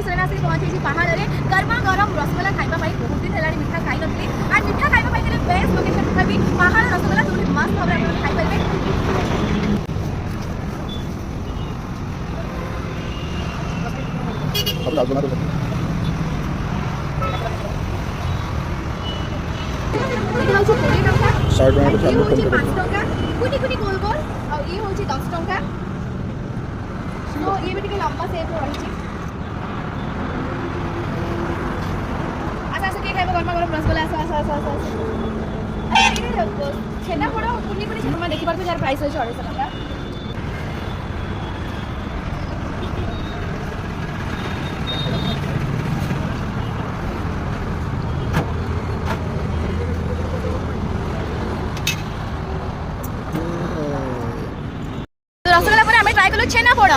Restaurant आसिक पहुंची पहाड़ में गर्मा गरम रसगोला खाइबा पाई बहुत दिन हेलानी मिठा खाई नथली आ मिठा खाइबा पाई बेस्ट लोकेशन तथापि पहाड़ रसगोला जो मस्त भाव में खाई पारे। कुनी कुनी गोल गोल और ये होची 10 टंका। तो ये भी टिके लंबा सेप रही आसा के खाइबा गरमा गरम रसगोला आसा छेना पोड़ा कुनी कुनी छेना देखि पारबे जार प्राइस होय 250 टका। रसगोला पर आम ट्राए कलु छेना पोड़